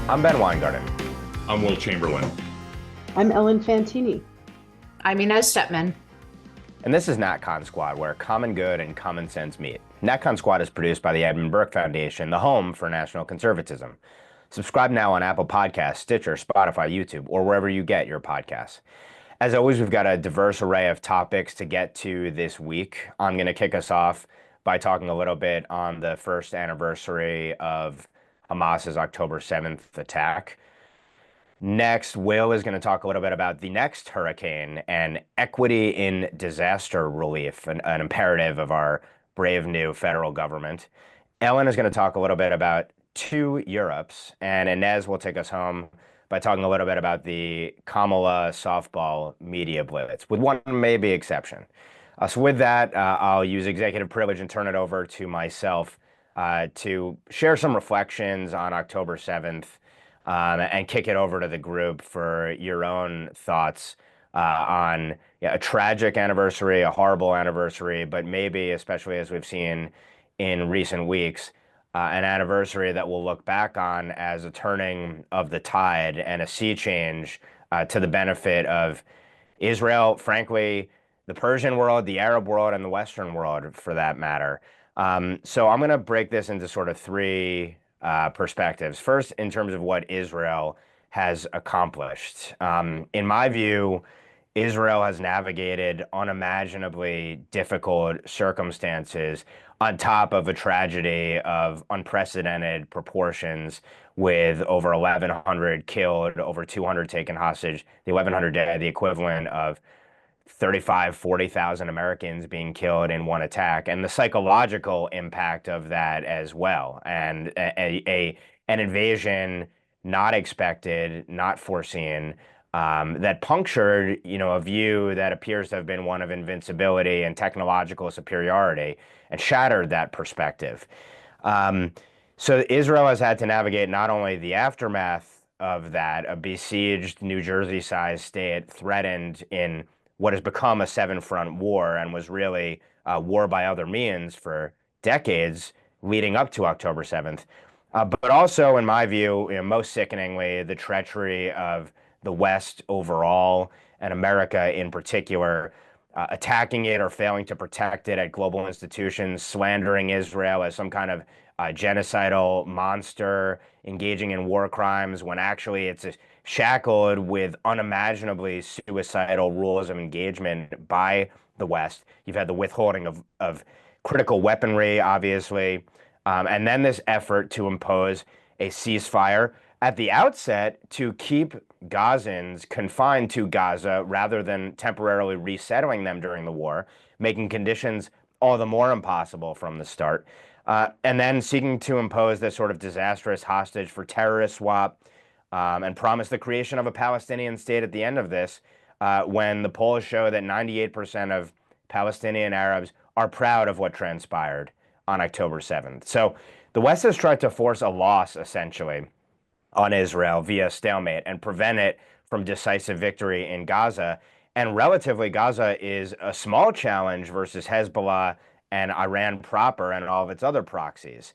I'm Ben Weingarten. I'm Will Chamberlain. I'm Ellen Fantini. I'm Inez Stepman. And this is NatCon Squad, where common good and common sense meet. NatCon Squad is produced by the Edmund Burke Foundation, the home for national conservatism. Subscribe now on Apple Podcasts, Stitcher, Spotify, YouTube, or wherever you get your podcasts. As always, we've got a diverse array of topics to get to this week. I'm going to kick us off by talking a little bit on the first anniversary of Hamas's October 7th attack. Next, Will is going to talk a little bit about the next hurricane and equity in disaster relief, an imperative of our brave new federal government. Ellen is going to talk a little bit about two Europes, and Inez will take us home by talking a little bit about the Kamala softball media blitz, with one maybe exception. So with that, I'll use executive privilege and turn it over to myself to share some reflections on October 7th. And kick it over to the group for your own thoughts on a tragic anniversary, a horrible anniversary, but maybe, especially as we've seen in recent weeks, an anniversary that we'll look back on as a turning of the tide and a sea change to the benefit of Israel, frankly, the Persian world, the Arab world, and the Western world, for that matter. So I'm going to break this into sort of three perspectives. First, in terms of what Israel has accomplished. In my view, Israel has navigated unimaginably difficult circumstances on top of a tragedy of unprecedented proportions, with over 1,100 killed, over 200 taken hostage, the 1,100 dead, the equivalent of 40,000 Americans being killed in one attack, and the psychological impact of that as well, and an invasion not expected, not foreseen, that punctured, a view that appears to have been one of invincibility and technological superiority, and shattered that perspective. So Israel has had to navigate not only the aftermath of that, a besieged New Jersey-sized state threatened in what has become a seven-front war and was really a war by other means for decades leading up to October 7th. But also, in my view, most sickeningly, the treachery of the West overall and America in particular, attacking it or failing to protect it at global institutions, slandering Israel as some kind of genocidal monster engaging in war crimes when actually it's shackled with unimaginably suicidal rules of engagement by the West. You've had the withholding of critical weaponry, obviously, and then this effort to impose a ceasefire at the outset to keep Gazans confined to Gaza rather than temporarily resettling them during the war, making conditions all the more impossible from the start. And then seeking to impose this sort of disastrous hostage for terrorist swap, and promise the creation of a Palestinian state at the end of this, when the polls show that 98% of Palestinian Arabs are proud of what transpired on October 7th. So the West has tried to force a loss, essentially, on Israel via stalemate and prevent it from decisive victory in Gaza. And relatively, Gaza is a small challenge versus Hezbollah and Iran proper and all of its other proxies.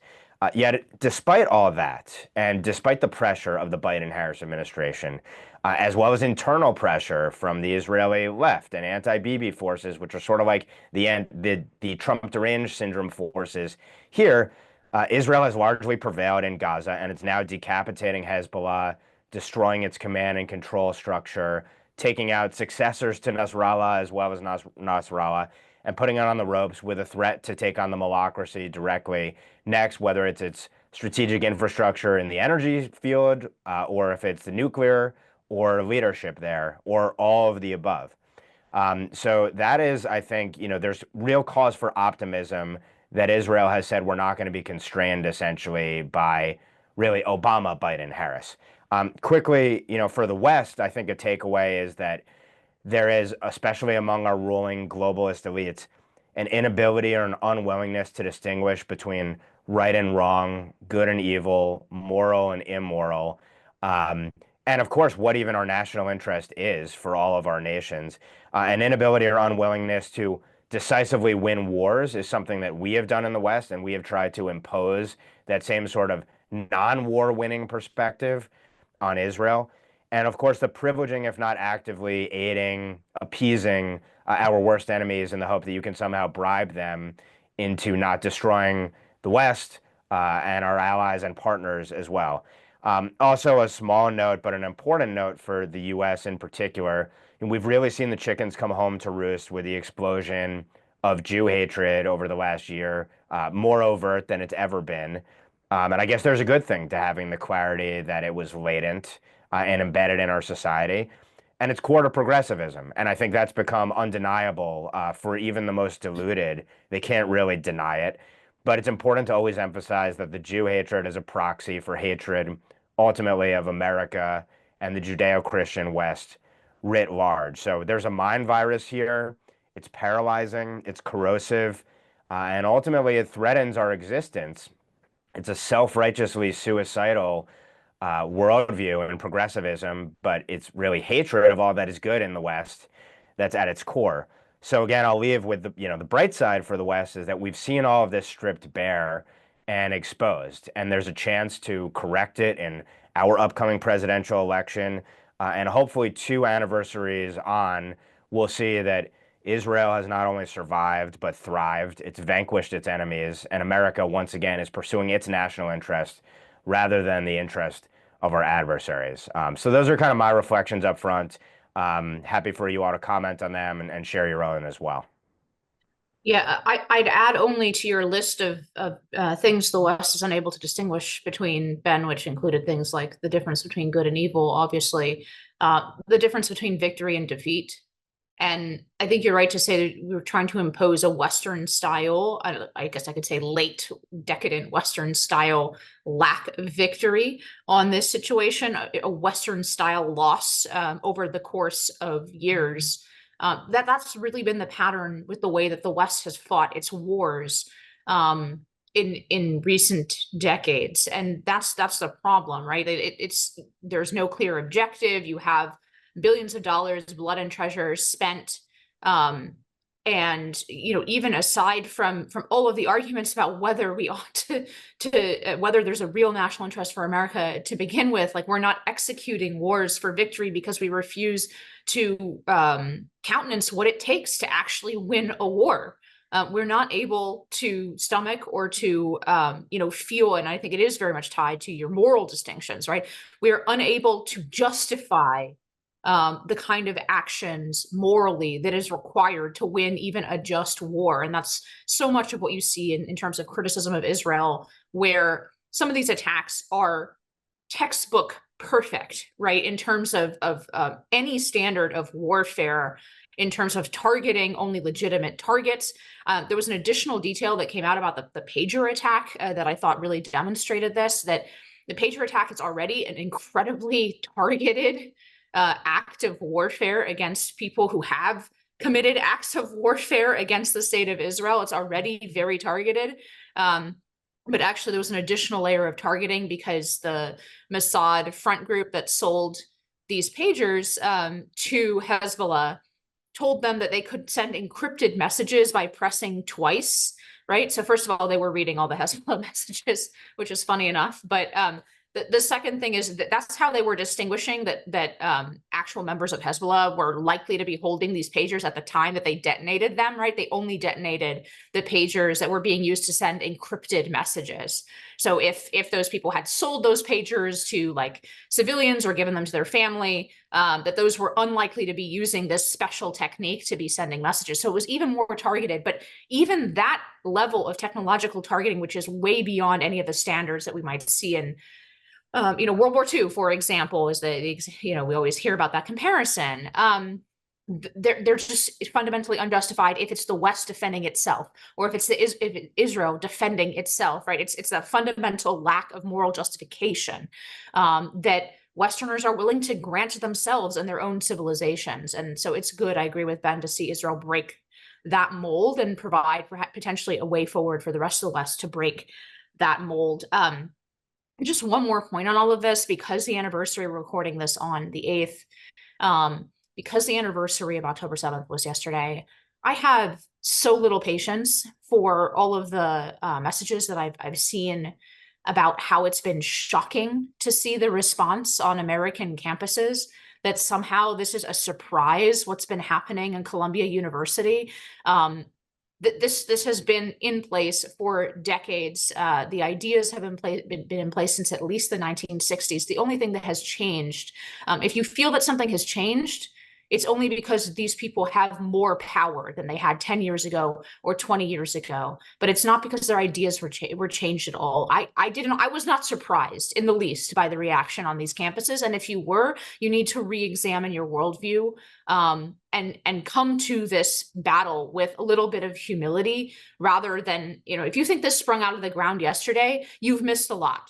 Yet, despite all of that, and despite the pressure of the Biden-Harris administration, as well as internal pressure from the Israeli left and anti-Bibi forces, which are sort of like the Trump deranged syndrome forces here, Israel has largely prevailed in Gaza, and it's now decapitating Hezbollah, destroying its command and control structure, taking out successors to Nasrallah as well as Nasrallah, and putting it on the ropes with a threat to take on the malocracy directly next, whether it's its strategic infrastructure in the energy field, or if it's the nuclear or leadership there, or all of the above. So that is, I think, there's real cause for optimism that Israel has said we're not going to be constrained essentially by really Obama, Biden, Harris. Quickly, for the West, I think a takeaway is that there is, especially among our ruling globalist elites, an inability or an unwillingness to distinguish between right and wrong, good and evil, moral and immoral, and of course, what even our national interest is for all of our nations. An inability or unwillingness to decisively win wars is something that we have done in the West, and we have tried to impose that same sort of non-war winning perspective on Israel. And of course, the privileging, if not actively aiding, appeasing our worst enemies in the hope that you can somehow bribe them into not destroying the West and our allies and partners as well. Also, a small note, but an important note for the U.S. in particular, and we've really seen the chickens come home to roost with the explosion of Jew hatred over the last year, more overt than it's ever been. And I guess there's a good thing to having the clarity that it was latent and embedded in our society. And it's core to progressivism. And I think that's become undeniable for even the most deluded. They can't really deny it. But it's important to always emphasize that the Jew hatred is a proxy for hatred, ultimately, of America and the Judeo-Christian West writ large. So there's a mind virus here. It's paralyzing, it's corrosive, and ultimately it threatens our existence. It's a self-righteously suicidal worldview and progressivism, but it's really hatred of all that is good in the West that's at its core. So again, I'll leave with the bright side for the West is that we've seen all of this stripped bare and exposed, and there's a chance to correct it in our upcoming presidential election, and hopefully 2 anniversaries on, we'll see that Israel has not only survived but thrived. It's vanquished its enemies, and America once again is pursuing its national interest rather than the interest of our adversaries. So those are kind of my reflections up front. Happy for you all to comment on them and share your own as well. Yeah, I'd add only to your list of things the West is unable to distinguish between, Ben, which included things like the difference between good and evil, obviously, the difference between victory and defeat. And I think you're right to say that we were trying to impose a Western style, I guess I could say late decadent Western style lack of victory on this situation, a Western style loss over the course of years. That's really been the pattern with the way that the West has fought its wars in recent decades, and that's the problem, right? There's no clear objective. You have billions of dollars, blood and treasure spent, and even aside from all of the arguments about whether we ought to whether there's a real national interest for America to begin with, like, we're not executing wars for victory because we refuse to countenance what it takes to actually win a war. We're not able to stomach or to feel, and I think it is very much tied to your moral distinctions, right? We are unable to justify the kind of actions morally that is required to win even a just war. And that's so much of what you see in terms of criticism of Israel, where some of these attacks are textbook perfect, right? In terms of any standard of warfare, in terms of targeting only legitimate targets. There was an additional detail that came out about the pager attack that I thought really demonstrated this, that the pager attack is already an incredibly targeted act of warfare against people who have committed acts of warfare against the state of Israel. It's already very targeted. But actually, there was an additional layer of targeting because the Mossad front group that sold these pagers to Hezbollah told them that they could send encrypted messages by pressing twice, right? So first of all, they were reading all the Hezbollah messages, which is funny enough. But the second thing is that's how they were distinguishing that actual members of Hezbollah were likely to be holding these pagers at the time that they detonated them, right? They only detonated the pagers that were being used to send encrypted messages. So if those people had sold those pagers to like civilians or given them to their family, that those were unlikely to be using this special technique to be sending messages. So it was even more targeted. But even that level of technological targeting, which is way beyond any of the standards that we might see in World War II, for example, is we always hear about that comparison. They're just fundamentally unjustified if it's the West defending itself, or if it's Israel defending itself, right? It's a fundamental lack of moral justification that Westerners are willing to grant themselves and their own civilizations. And so it's good, I agree with Ben, to see Israel break that mold and provide potentially a way forward for the rest of the West to break that mold. Just one more point on all of this, because the anniversary, we're recording this on the 8th, because the anniversary of October 7th was yesterday, I have so little patience for all of the messages that I've seen about how it's been shocking to see the response on American campuses, that somehow this is a surprise, what's been happening in Columbia University. This has been in place for decades. The ideas have been in place since at least the 1960s. The only thing that has changed, if you feel that something has changed, it's only because these people have more power than they had 10 years ago or 20 years ago. But it's not because their ideas were changed at all. I was not surprised in the least by the reaction on these campuses. And if you were, you need to re-examine your worldview, and come to this battle with a little bit of humility, rather than, if you think this sprung out of the ground yesterday, you've missed a lot.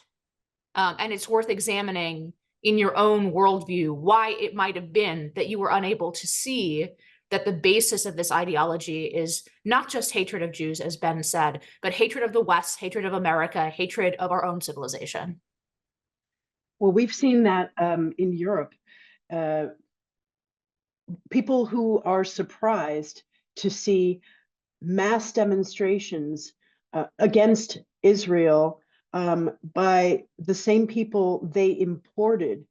And it's worth examining in your own worldview why it might have been that you were unable to see that the basis of this ideology is not just hatred of Jews, as Ben said, but hatred of the West, hatred of America, hatred of our own civilization. Well, we've seen that in Europe. People who are surprised to see mass demonstrations against Israel by the same people they imported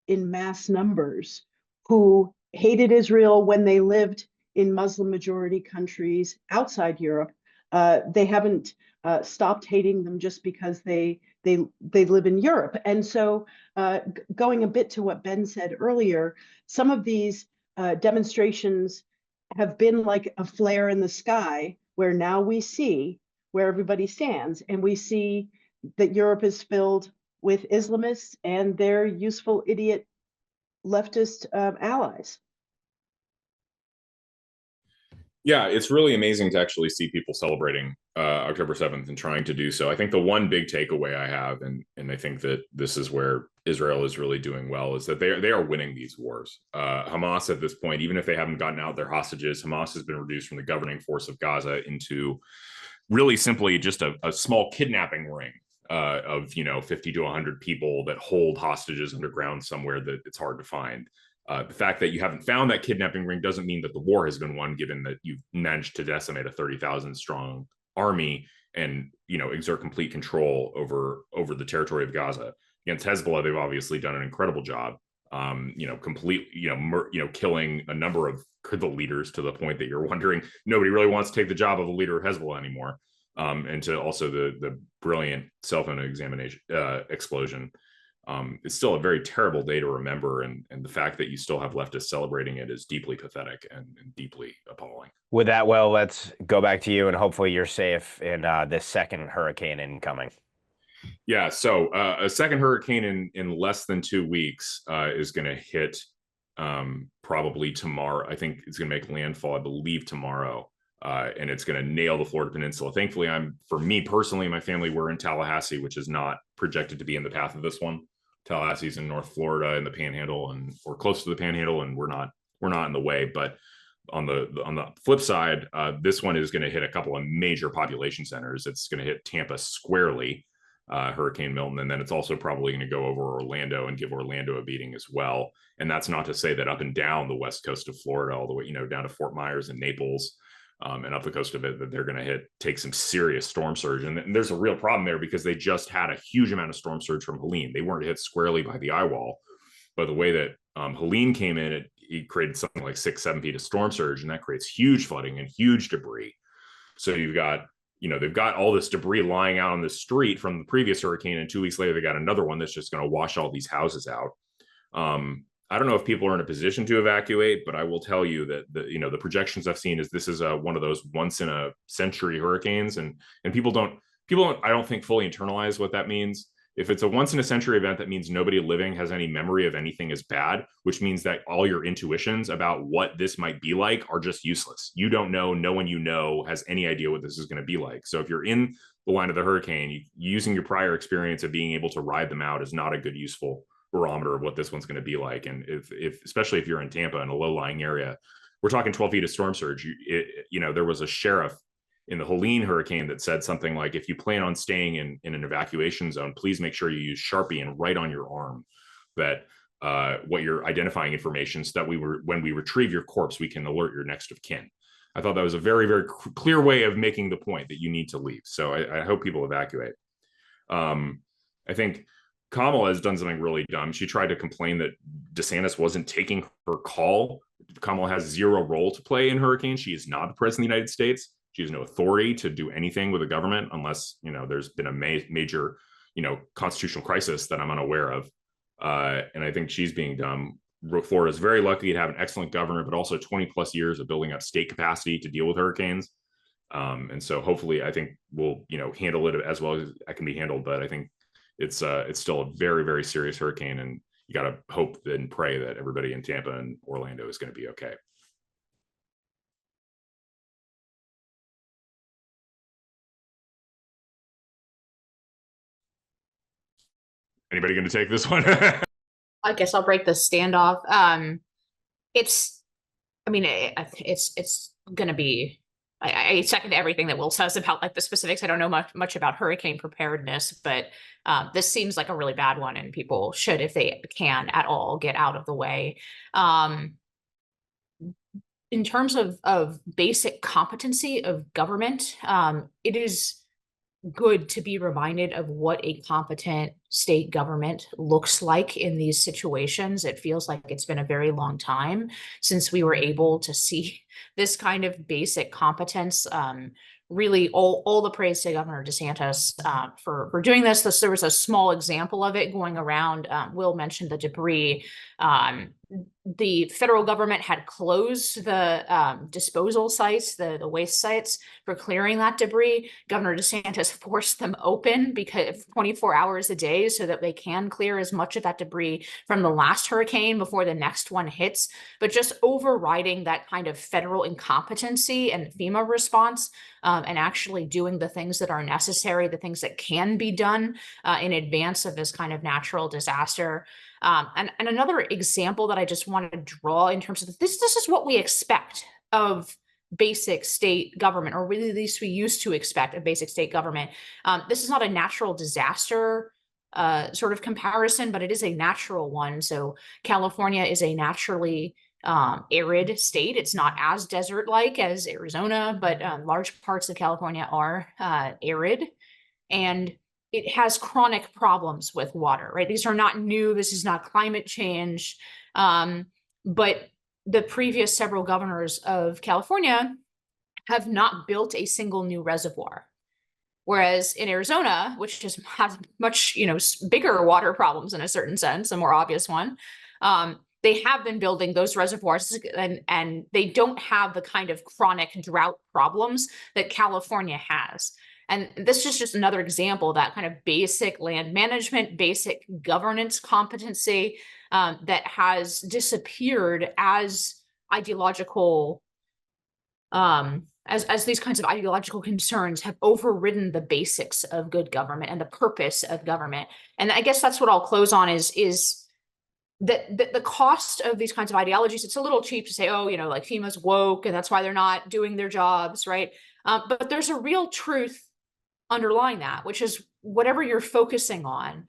in mass numbers, who hated Israel when they lived in Muslim majority countries outside Europe. They haven't stopped hating them just because they live in Europe. And so going a bit to what Ben said earlier, some of these demonstrations have been like a flare in the sky, where now we see where everybody stands, and we see that Europe is filled with Islamists and their useful idiot leftist allies. Yeah, it's really amazing to actually see people celebrating October 7th and trying to do so. I think the one big takeaway I have, and I think that this is where Israel is really doing well, is that they are winning these wars. Hamas at this point, even if they haven't gotten out their hostages, Hamas has been reduced from the governing force of Gaza into really simply just a small kidnapping ring of 50 to 100 people that hold hostages underground somewhere that it's hard to find. The fact that you haven't found that kidnapping ring doesn't mean that the war has been won, given that you've managed to decimate a 30,000 strong army and exert complete control over the territory of Gaza. Against Hezbollah, they've obviously done an incredible job. Killing a number of the leaders, to the point that you're wondering nobody really wants to take the job of a leader of Hezbollah anymore. And to also the brilliant cell phone explosion. It's still a very terrible day to remember, and the fact that you still have leftists celebrating it is deeply pathetic and deeply appalling. With that, Will, let's go back to you, and hopefully you're safe in this second hurricane incoming. Yeah, so a second hurricane in less than 2 weeks is going to hit probably tomorrow. I think it's going to make landfall, I believe, tomorrow. And it's going to nail the Florida Peninsula. Thankfully, for me personally, my family, we're in Tallahassee, which is not projected to be in the path of this one. Tallahassee's in North Florida in the Panhandle, or close to the Panhandle, and we're not in the way. But on the flip side, this one is going to hit a couple of major population centers. It's going to hit Tampa squarely, Hurricane Milton, and then it's also probably going to go over Orlando and give Orlando a beating as well. And that's not to say that up and down the west coast of Florida, all the way down to Fort Myers and Naples, and up the coast of it, that they're going to take some serious storm surge. And there's a real problem there, because they just had a huge amount of storm surge from Helene. They weren't hit squarely by the eye wall, but the way that Helene came in, it created something like 6-7 feet of storm surge, and that creates huge flooding and huge debris. So you've got, they've got all this debris lying out on the street from the previous hurricane, and 2 weeks later they got another one that's just going to wash all these houses out. I don't know if people are in a position to evacuate, but I will tell you that the projections I've seen is this is one of those once in a century hurricanes, and people don't I don't think fully internalize what that means. If it's a once in a century event, that means nobody living has any memory of anything as bad, which means that all your intuitions about what this might be like are just useless. You don't know, no one has any idea what this is going to be like. So if you're in the line of the hurricane, using your prior experience of being able to ride them out is not a good, useful barometer of what this one's going to be like. And if especially if you're in Tampa in a low-lying area, we're talking 12 feet of storm surge. There was a sheriff in the Helene hurricane that said something like, if you plan on staying in an evacuation zone, please make sure you use Sharpie and write on your arm that what your identifying information, so that when we retrieve your corpse, we can alert your next of kin. I thought that was a very, very clear way of making the point that you need to leave. So I hope people evacuate. I think Kamala has done something really dumb. She tried to complain that DeSantis wasn't taking her call. Kamala has zero role to play in hurricanes. She is not the president of the United States. She has no authority to do anything with the government unless, there's been a major, constitutional crisis that I'm unaware of. And I think she's being dumb. Florida is very lucky to have an excellent government, but also 20 plus years of building up state capacity to deal with hurricanes. And so hopefully I think we'll, handle it as well as it can be handled. But I think it's still a very, very serious hurricane, and you got to hope and pray that everybody in Tampa and Orlando is going to be okay. Anybody going to take this one? I guess I'll break the standoff. It's going to be. I second everything that Will says about like the specifics. I don't know much about hurricane preparedness, but this seems like a really bad one, and people should, if they can at all, get out of the way. In terms of basic competency of government, it is good to be reminded of what a competent state government looks like in these situations. It feels like it's been a very long time since we were able to see this kind of basic competence. Really, all the praise to Governor DeSantis for doing this. There was a small example of it going around. Will mentioned the debris. The federal government had closed the disposal sites, the waste sites, for clearing that debris. Governor DeSantis forced them open because 24 hours a day so that they can clear as much of that debris from the last hurricane before the next one hits. But just overriding that kind of federal incompetency and FEMA response, and actually doing the things that are necessary, the things that can be done in advance of this kind of natural disaster. And another example that I just wanted to draw in terms of this is what we expect of basic state government, or really at least we used to expect of basic state government. This is not a natural disaster sort of comparison, but it is a natural one. So California is a naturally arid state. It's not as desert-like as Arizona, but large parts of California are arid. And it has chronic problems with water, right? These are not new. This is not climate change. But the previous several governors of California have not built a single new reservoir. Whereas in Arizona, which has much, bigger water problems in a certain sense, a more obvious one, they have been building those reservoirs, and they don't have the kind of chronic drought problems that California has. And this is just another example of that kind of basic land management, basic governance competency that has disappeared as ideological, as these kinds of ideological concerns have overridden the basics of good government and the purpose of government. And I guess that's what I'll close on is that the cost of these kinds of ideologies. It's a little cheap to say, oh, like FEMA's woke and that's why they're not doing their jobs, right? But there's a real truth underlying that, which is whatever you're focusing on,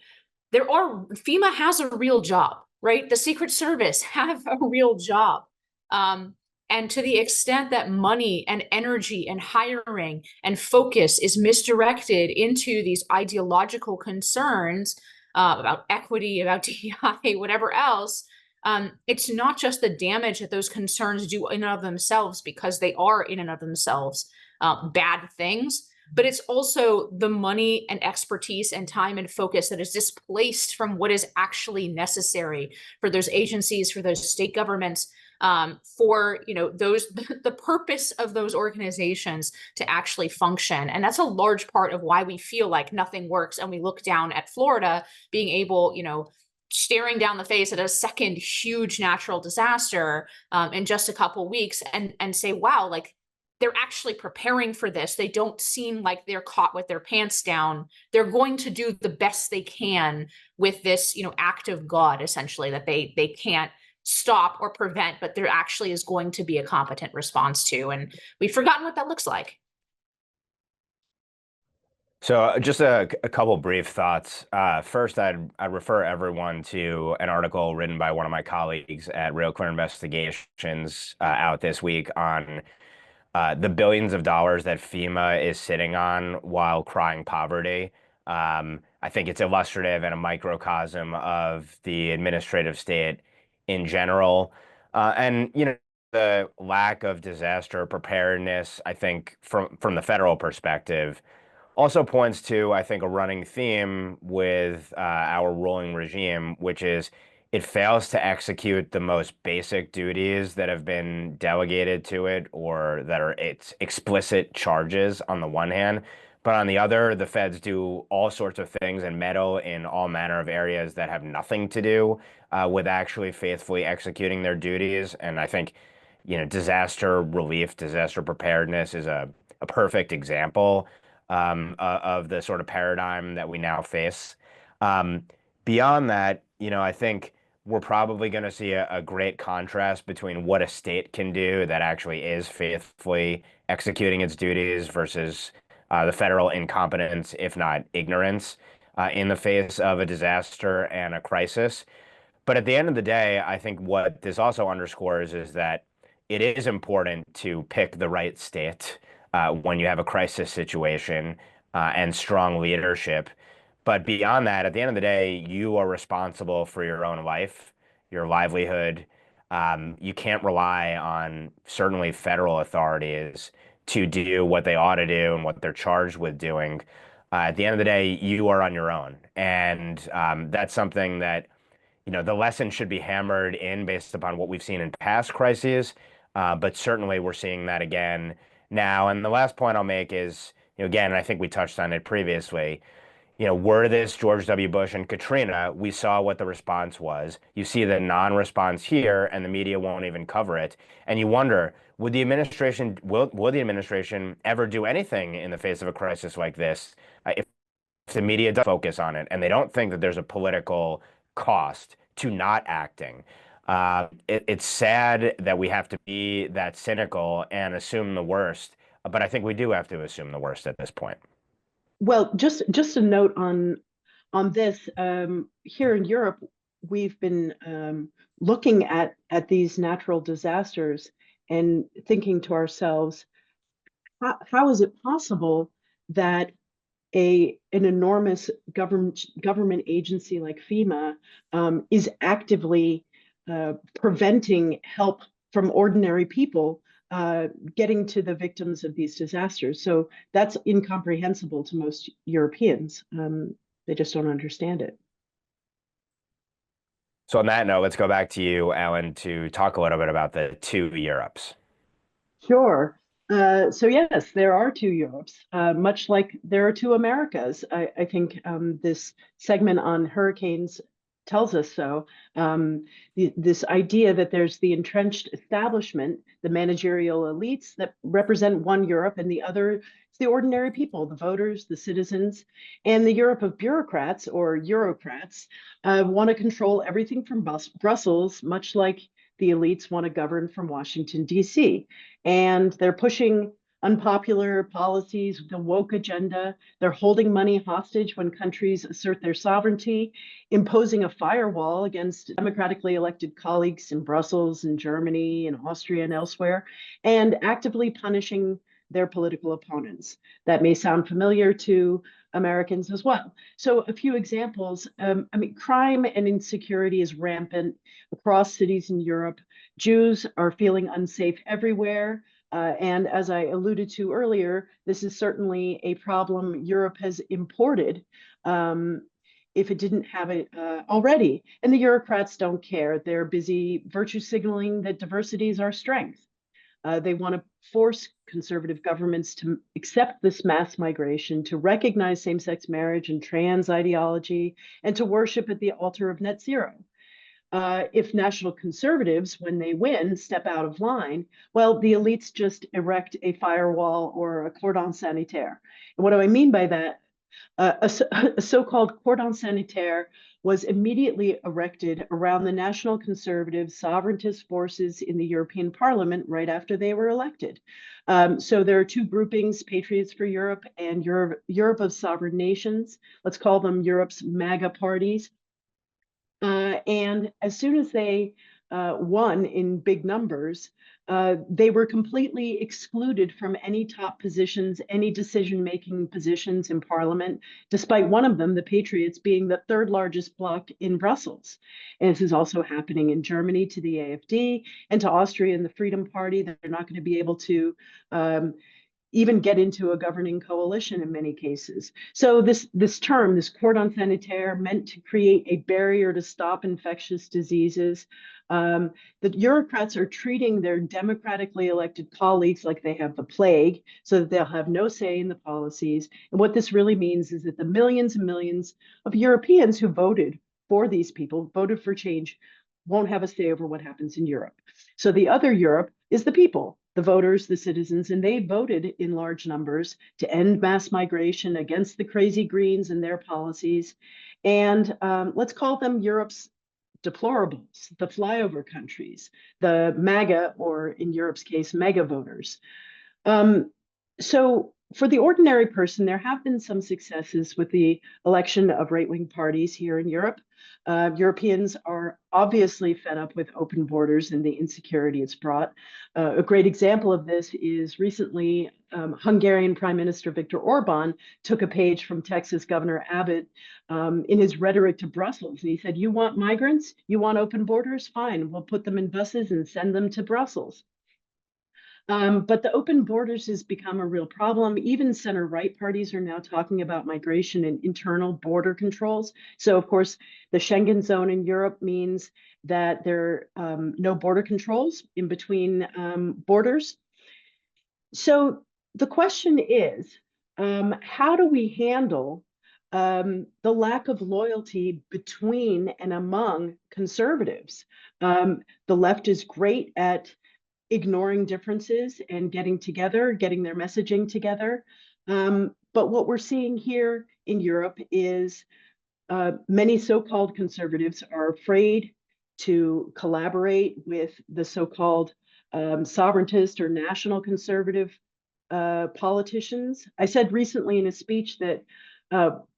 FEMA has a real job, right? The Secret Service have a real job. And to the extent that money and energy and hiring and focus is misdirected into these ideological concerns about equity, about DEI, whatever else, it's not just the damage that those concerns do in and of themselves, because they are in and of themselves bad things, but it's also the money and expertise and time and focus that is displaced from what is actually necessary for those agencies, for those state governments, for the purpose of those organizations to actually function. And that's a large part of why we feel like nothing works, and we look down at Florida being able, staring down the face at a second huge natural disaster in just a couple weeks, and say, wow, like, they're actually preparing for this. They don't seem like they're caught with their pants down. They're going to do the best they can with this, act of God, essentially, that they can't stop or prevent, but there actually is going to be a competent response to. And we've forgotten what that looks like. So just a couple brief thoughts. First, I'd refer everyone to an article written by one of my colleagues at Real Clear Investigations out this week on the billions of dollars that FEMA is sitting on while crying poverty. I think it's illustrative and a microcosm of the administrative state in general. And, the lack of disaster preparedness, I think, from the federal perspective, also points to, I think, a running theme with our ruling regime, which is it fails to execute the most basic duties that have been delegated to it or that are its explicit charges on the one hand. But on the other, the feds do all sorts of things and meddle in all manner of areas that have nothing to do with actually faithfully executing their duties. And I think, disaster relief, disaster preparedness is a perfect example of the sort of paradigm that we now face. Um, Beyond that, I think we're probably going to see a great contrast between what a state can do that actually is faithfully executing its duties versus the federal incompetence, if not ignorance, in the face of a disaster and a crisis. But at the end of the day, I think what this also underscores is that it is important to pick the right state when you have a crisis situation and strong leadership. But beyond that, at the end of the day, you are responsible for your own life, your livelihood. You can't rely on certainly federal authorities to do what they ought to do and what they're charged with doing. At the end of the day, you are on your own. And that's something that the lesson should be hammered in based upon what we've seen in past crises, but certainly we're seeing that again now. And the last point I'll make is, again, and I think we touched on it previously, were this George W. Bush and Katrina, we saw what the response was. You see the non-response here, and the media won't even cover it. And you wonder, will the administration ever do anything in the face of a crisis like this if the media does focus on it and they don't think that there's a political cost to not acting? It's sad that we have to be that cynical and assume the worst, but I think we do have to assume the worst at this point. Well, just a note on this. Here in Europe, we've been looking at these natural disasters and thinking to ourselves, how is it possible that an enormous government agency like FEMA is actively preventing help from ordinary people getting to the victims of these disasters? So that's incomprehensible to most Europeans. They just don't understand it. So on that note, let's go back to you, Alan, to talk a little bit about the two Europes. Sure. So yes, there are two Europes, much like there are two Americas. I think this segment on hurricanes tells us so. This idea that there's the entrenched establishment, the managerial elites that represent one Europe, and the other is the ordinary people, the voters, the citizens, and the Europe of bureaucrats or Eurocrats want to control everything from Brussels, much like the elites want to govern from Washington, D.C. And they're pushing unpopular policies, the woke agenda. They're holding money hostage when countries assert their sovereignty, imposing a firewall against democratically elected colleagues in Brussels and Germany and Austria and elsewhere, and actively punishing their political opponents. That may sound familiar to Americans as well. So a few examples. Crime and insecurity is rampant across cities in Europe. Jews are feeling unsafe everywhere. And as I alluded to earlier, this is certainly a problem Europe has imported if it didn't have it already. And the Eurocrats don't care. They're busy virtue signaling that diversity is our strength. They want to force conservative governments to accept this mass migration, to recognize same-sex marriage and trans ideology, and to worship at the altar of net zero. If national conservatives, when they win, step out of line, well, the elites just erect a firewall or a cordon sanitaire. And what do I mean by that? A so-called cordon sanitaire was immediately erected around the national conservative sovereigntist forces in the European Parliament right after they were elected. So there are two groupings, Patriots for Europe and Europe of Sovereign Nations. Let's call them Europe's MAGA parties. And as soon as they won in big numbers, they were completely excluded from any top positions, any decision-making positions in parliament, despite one of them, the Patriots, being the third largest bloc in Brussels. And this is also happening in Germany to the AfD and to Austria and the Freedom Party. They're not going to be able to even get into a governing coalition in many cases. So this term, this cordon sanitaire, meant to create a barrier to stop infectious diseases. The bureaucrats are treating their democratically elected colleagues like they have the plague, so that they'll have no say in the policies. And what this really means is that the millions and millions of Europeans who voted for these people, voted for change, won't have a say over what happens in Europe. So the other Europe is the people, the voters, the citizens, and they voted in large numbers to end mass migration, against the crazy Greens and their policies. And let's call them Europe's deplorables, the flyover countries, the MAGA, or in Europe's case, mega voters. So for the ordinary person, there have been some successes with the election of right-wing parties here in Europe. Europeans are obviously fed up with open borders and the insecurity it's brought. A great example of this is recently Hungarian Prime Minister Viktor Orban took a page from Texas Governor Abbott in his rhetoric to Brussels. And he said, you want migrants? You want open borders? Fine, we'll put them in buses and send them to Brussels. But the open borders has become a real problem. Even center-right parties are now talking about migration and internal border controls. So, of course, the Schengen zone in Europe means that there are no border controls in between borders. So the question is, how do we handle the lack of loyalty between and among conservatives? The left is great at ignoring differences and getting together, getting their messaging together. But what we're seeing here in Europe is many so-called conservatives are afraid to collaborate with the so-called sovereigntist or national conservative politicians. I said recently in a speech that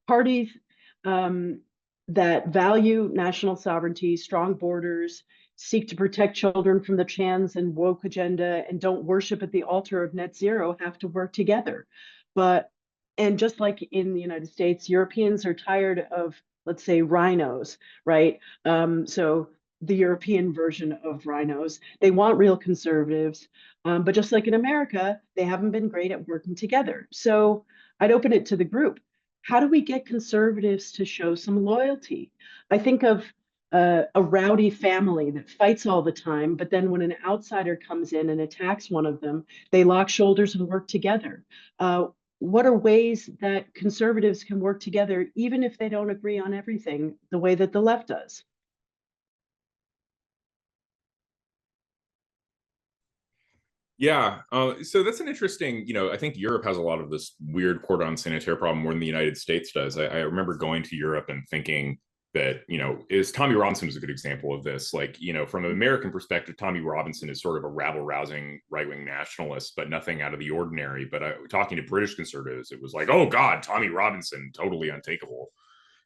parties that value national sovereignty, strong borders, seek to protect children from the trans and woke agenda, and don't worship at the altar of net zero have to work together. And just like in the United States, Europeans are tired of, let's say, rhinos, right? So the European version of rhinos, they want real conservatives. But just like in America, they haven't been great at working together. So I'd open it to the group. How do we get conservatives to show some loyalty? I think of a rowdy family that fights all the time, but then when an outsider comes in and attacks one of them, they lock shoulders and work together. What are ways that conservatives can work together, even if they don't agree on everything, the way that the left does? Yeah, so that's an interesting, I think Europe has a lot of this weird cordon sanitaire problem more than the United States does. I remember going to Europe and thinking that, is Tommy Robinson is a good example of this. Like, from an American perspective, Tommy Robinson is sort of a rabble-rousing right-wing nationalist, but nothing out of the ordinary. But talking to British conservatives, it was like, oh God, Tommy Robinson, totally untakeable.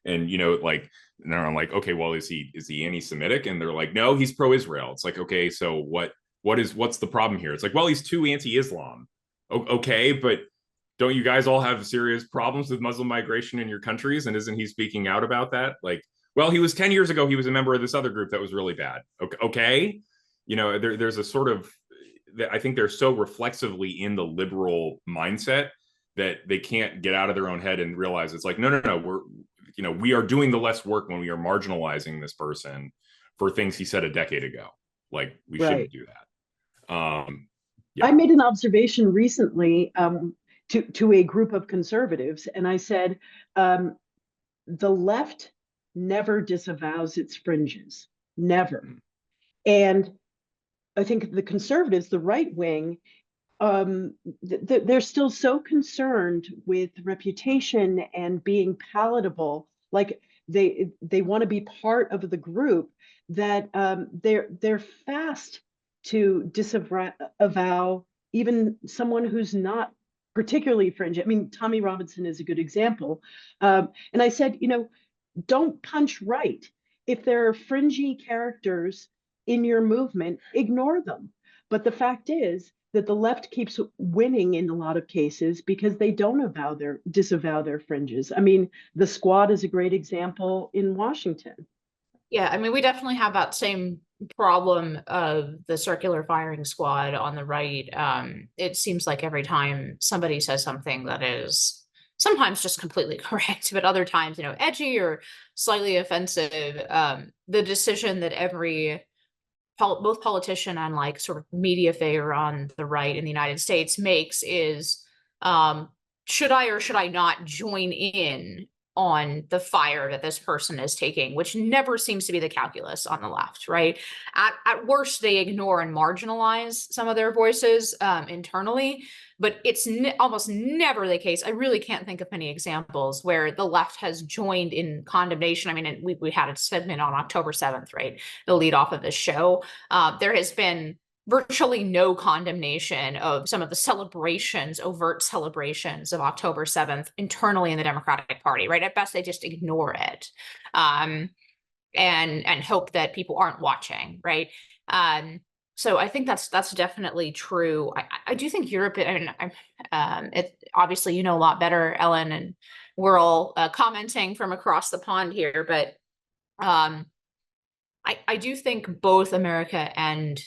And and I'm like, okay, well, is he anti-Semitic? And they're like, no, he's pro-Israel. It's like, okay, so what's the problem here? It's like, well, he's too anti-Islam. Okay, but don't you guys all have serious problems with Muslim migration in your countries? And isn't he speaking out about that? Like, well, he was 10 years ago, he was a member of this other group that was really bad. Okay. There's a sort of, I think they're so reflexively in the liberal mindset that they can't get out of their own head and realize it's like, no, we are doing the less work when we are marginalizing this person for things he said a decade ago. Like, we shouldn't do that. Yeah. I made an observation recently to a group of conservatives, and I said, the left never disavows its fringes, never. And I think the conservatives, the right wing, they're still so concerned with reputation and being palatable, like they want to be part of the group, that they're fast to disavow even someone who's not particularly fringe. I mean, Tommy Robinson is a good example. And I said, don't punch right. If there are fringy characters in your movement, ignore them. But the fact is that the left keeps winning in a lot of cases because they don't disavow their fringes. I mean, the Squad is a great example in Washington. Yeah, I mean, we definitely have that same problem of the circular firing squad on the right. It seems like every time somebody says something that is sometimes just completely correct, but other times, edgy or slightly offensive, the decision that every both politician and like sort of media figure on the right in the United States makes is, should I or should I not join in on the fire that this person is taking, which never seems to be the calculus on the left, right? At worst, they ignore and marginalize some of their voices internally, but it's almost never the case. I really can't think of many examples where the left has joined in condemnation. I mean, we had a Stepman on October 7th, right? The lead off of the show. There has been virtually no condemnation of some of the celebrations, overt celebrations of October 7th internally in the Democratic Party, right? At best, they just ignore it and hope that people aren't watching, right? So I think that's definitely true. I do think Europe, I mean, it obviously a lot better, Ellen, and we're all commenting from across the pond here, but I do think both America and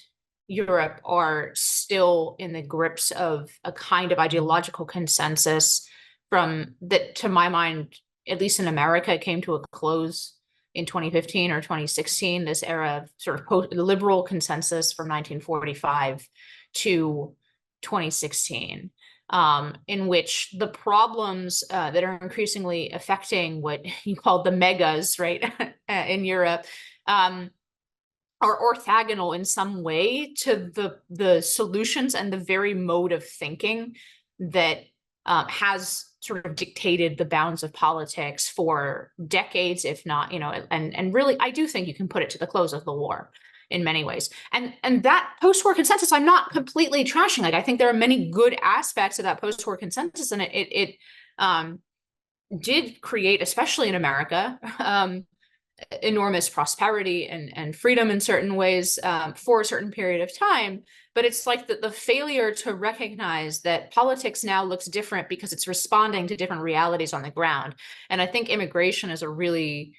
Europe are still in the grips of a kind of ideological consensus from that, to my mind, at least in America, came to a close in 2015 or 2016, this era of sort of liberal consensus from 1945 to 2016, in which the problems that are increasingly affecting what you call the megas, right, in Europe, are orthogonal in some way to the solutions and the very mode of thinking that has sort of dictated the bounds of politics for decades, if not, and really, I do think you can put it to the close of the war in many ways. And that post-war consensus, I'm not completely trashing. Like, I think there are many good aspects of that post-war consensus, and it did create, especially in America, enormous prosperity and freedom in certain ways for a certain period of time. But it's like the failure to recognize that politics now looks different because it's responding to different realities on the ground. And I think immigration is a really,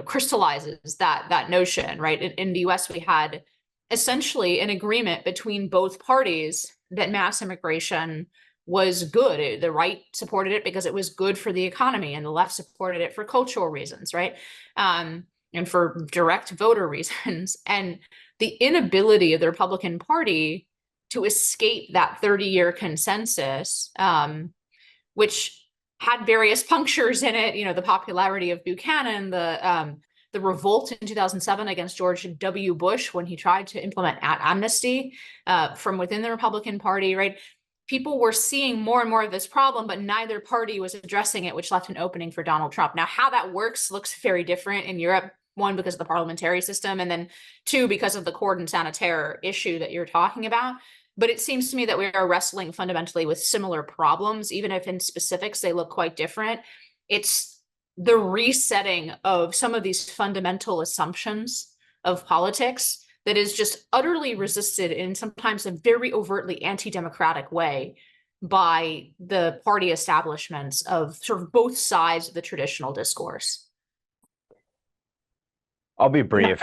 crystallizes that notion, right? In the US, we had essentially an agreement between both parties that mass immigration was good. The right supported it because it was good for the economy, and the left supported it for cultural reasons, right? And for direct voter reasons. And the inability of the Republican Party to escape that 30-year consensus, which had various punctures in it, the popularity of Buchanan, the revolt in 2007 against George W. Bush when he tried to implement amnesty from within the Republican Party, right? People were seeing more and more of this problem, but neither party was addressing it, which left an opening for Donald Trump. Now, how that works looks very different in Europe. One, because of the parliamentary system, and then two, because of the cordon sanitaire issue that you're talking about. But it seems to me that we are wrestling fundamentally with similar problems, even if in specifics they look quite different. It's the resetting of some of these fundamental assumptions of politics that is just utterly resisted in sometimes a very overtly anti-democratic way by the party establishments of sort of both sides of the traditional discourse. I'll be brief.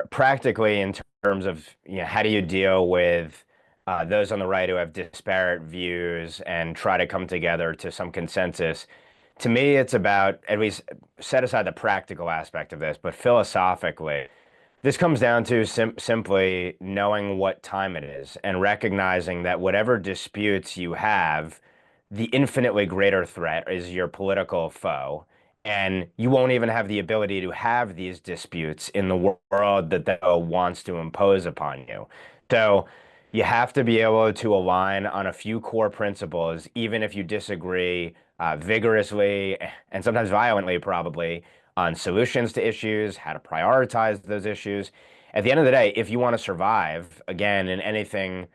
Practically, in terms of how do you deal with those on the right who have disparate views and try to come together to some consensus. To me, it's about, at least set aside the practical aspect of this, but philosophically, this comes down to simply knowing what time it is and recognizing that whatever disputes you have, the infinitely greater threat is your political foe. And you won't even have the ability to have these disputes in the world that the wants to impose upon you. So you have to be able to align on a few core principles, even if you disagree vigorously and sometimes violently, probably, on solutions to issues, how to prioritize those issues. At the end of the day, if you want to survive, again, in anything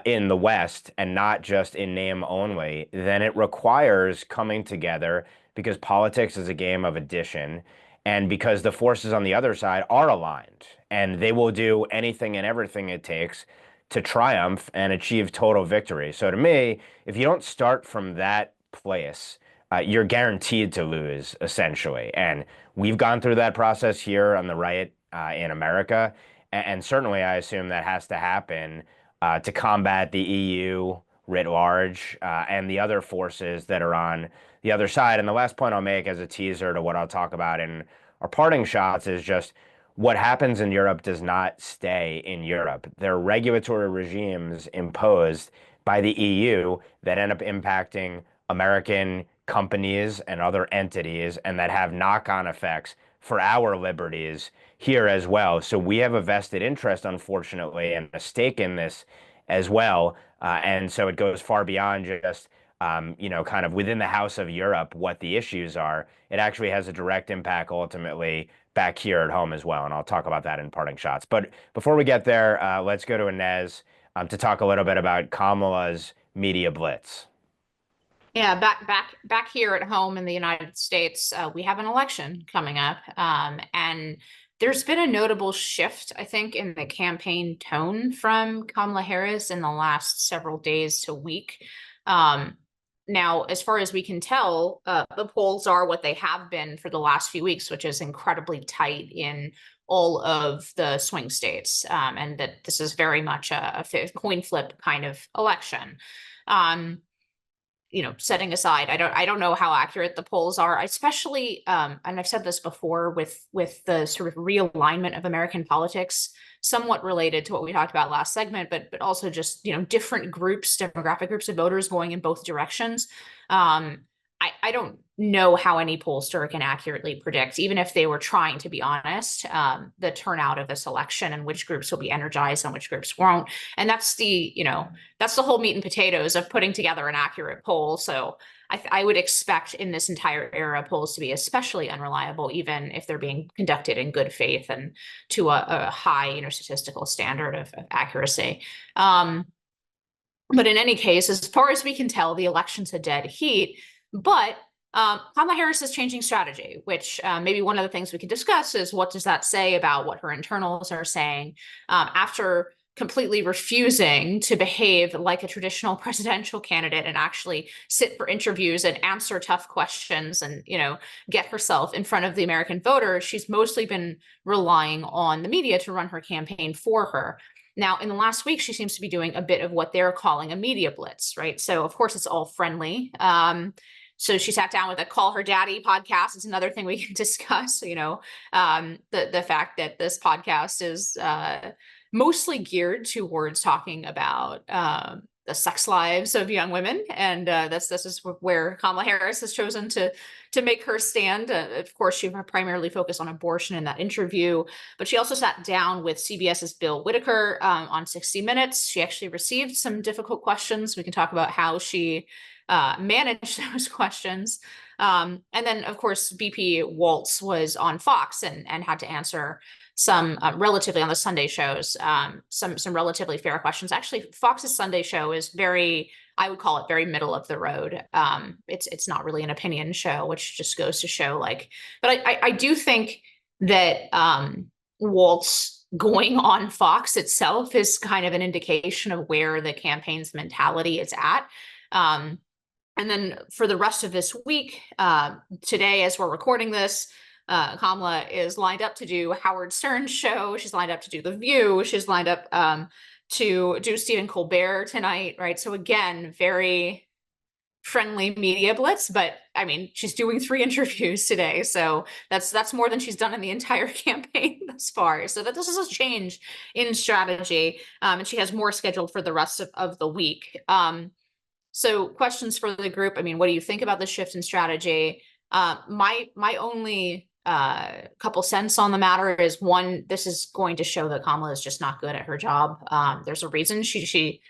in the West and not just in name only, then it requires coming together, because politics is a game of addition. and because the forces on the other side are aligned, and they will do anything and everything it takes to triumph and achieve total victory. So to me, if you don't start from that place, you're guaranteed to lose, essentially. And we've gone through that process here on the right in America. And certainly, I assume that has to happen to combat the EU writ large and the other forces that are on the other side. And the last point I'll make as a teaser to what I'll talk about in our parting shots is just what happens in Europe does not stay in Europe. There are regulatory regimes imposed by the EU that end up impacting American companies and other entities and that have knock-on effects for our liberties here as well. So we have a vested interest, unfortunately, and a stake in this as well. And so it goes far beyond just, kind of within the House of Europe, what the issues are. It actually has a direct impact ultimately back here at home as well. And I'll talk about that in parting shots. But before we get there, let's go to Inez to talk a little bit about Kamala's media blitz. Yeah, back here at home in the United States, we have an election coming up, and there's been a notable shift, I think, in the campaign tone from Kamala Harris in the last several days to week. Now, as far as we can tell, the polls are what they have been for the last few weeks, which is incredibly tight in all of the swing states, and that this is very much a coin flip kind of election. Setting aside, I don't know how accurate the polls are, especially, and I've said this before with the sort of realignment of American politics, somewhat related to what we talked about last segment, but also just, different groups, demographic groups of voters going in both directions. I don't know how any pollster can accurately predict, even if they were trying to be honest, the turnout of this election and which groups will be energized and which groups won't. And that's the whole meat and potatoes of putting together an accurate poll. So I would expect in this entire era polls to be especially unreliable, even if they're being conducted in good faith and to a high, statistical standard of accuracy. But in any case, as far as we can tell, the election's a dead heat. But Kamala Harris is changing strategy, which maybe one of the things we could discuss is what does that say about what her internals are saying after completely refusing to behave like a traditional presidential candidate and actually sit for interviews and answer tough questions and, get herself in front of the American voter. She's mostly been relying on the media to run her campaign for her. Now, in the last week, she seems to be doing a bit of what they're calling a media blitz, right? So, of course, it's all friendly. So she sat down with a Call Her Daddy podcast. It's another thing we can discuss, the fact that this podcast is mostly geared towards talking about the sex lives of young women. And this is where Kamala Harris has chosen to make her stand. Of course, she primarily focused on abortion in that interview, but she also sat down with CBS's Bill Whitaker on 60 Minutes. She actually received some difficult questions. We can talk about how she manage those questions. And then, of course, BP Waltz was on Fox and had to answer some relatively on the Sunday shows, some relatively fair questions. Actually, Fox's Sunday show is I would call it very middle of the road. It's not really an opinion show, which just goes to show but I do think that Waltz going on Fox itself is kind of an indication of where the campaign's mentality is at. And then for the rest of this week, today, as we're recording this, Kamala is lined up to do Howard Stern's show. She's lined up to do The View. She's lined up to do Stephen Colbert tonight, right? So again, very friendly media blitz, but I mean, she's doing 3 interviews today. So that's more than she's done in the entire campaign thus far. So that this is a change in strategy. And she has more scheduled for the rest of the week. So questions for the group. I mean, what do you think about the shift in strategy? My only couple cents on the matter is, one, this is going to show that Kamala is just not good at her job. There's a reason she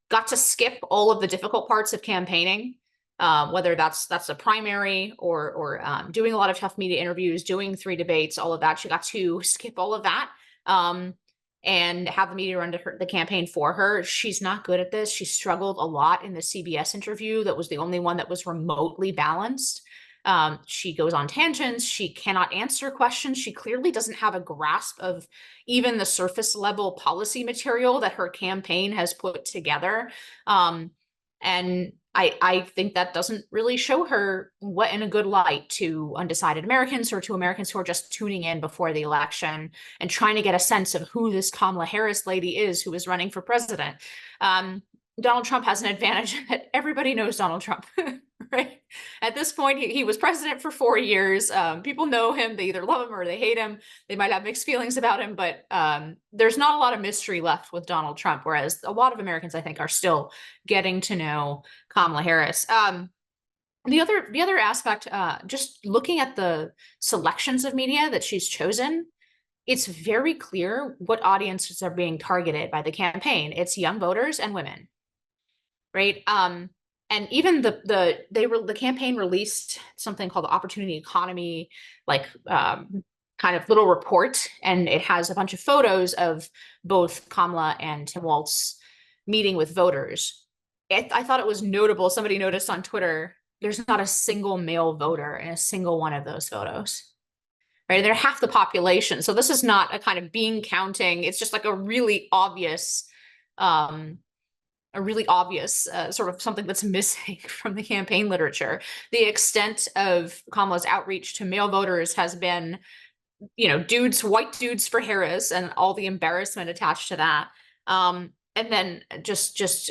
got to skip all of the difficult parts of campaigning, whether that's a primary or doing a lot of tough media interviews, doing 3 debates, all of that. She got to skip all of that. And have the media run the campaign for her. She's not good at this. She struggled a lot in the CBS interview. That was the only one that was remotely balanced. She goes on tangents. She cannot answer questions. She clearly doesn't have a grasp of even the surface level policy material that her campaign has put together. And I think that doesn't really show her what in a good light to undecided Americans or to Americans who are just tuning in before the election and trying to get a sense of who this Kamala Harris lady is who is running for president. Donald Trump has an advantage that everybody knows Donald Trump, right? At this point, he was president for 4 years. People know him. They either love him or they hate him. They might have mixed feelings about him, but there's not a lot of mystery left with Donald Trump, whereas a lot of Americans, I think, are still getting to know Kamala Harris. The other aspect, just looking at the selections of media that she's chosen, it's very clear what audiences are being targeted by the campaign. It's young voters and women. Right. And even the campaign released something called the Opportunity Economy, like kind of little report, and it has a bunch of photos of both Kamala and Tim Walz meeting with voters. I thought it was notable. Somebody noticed on Twitter, there's not a single male voter in a single one of those photos. Right. They're half the population. So this is not a kind of bean counting. It's just like a really obvious sort of something that's missing from the campaign literature. The extent of Kamala's outreach to male voters has been, white dudes for Harris and all the embarrassment attached to that. And then just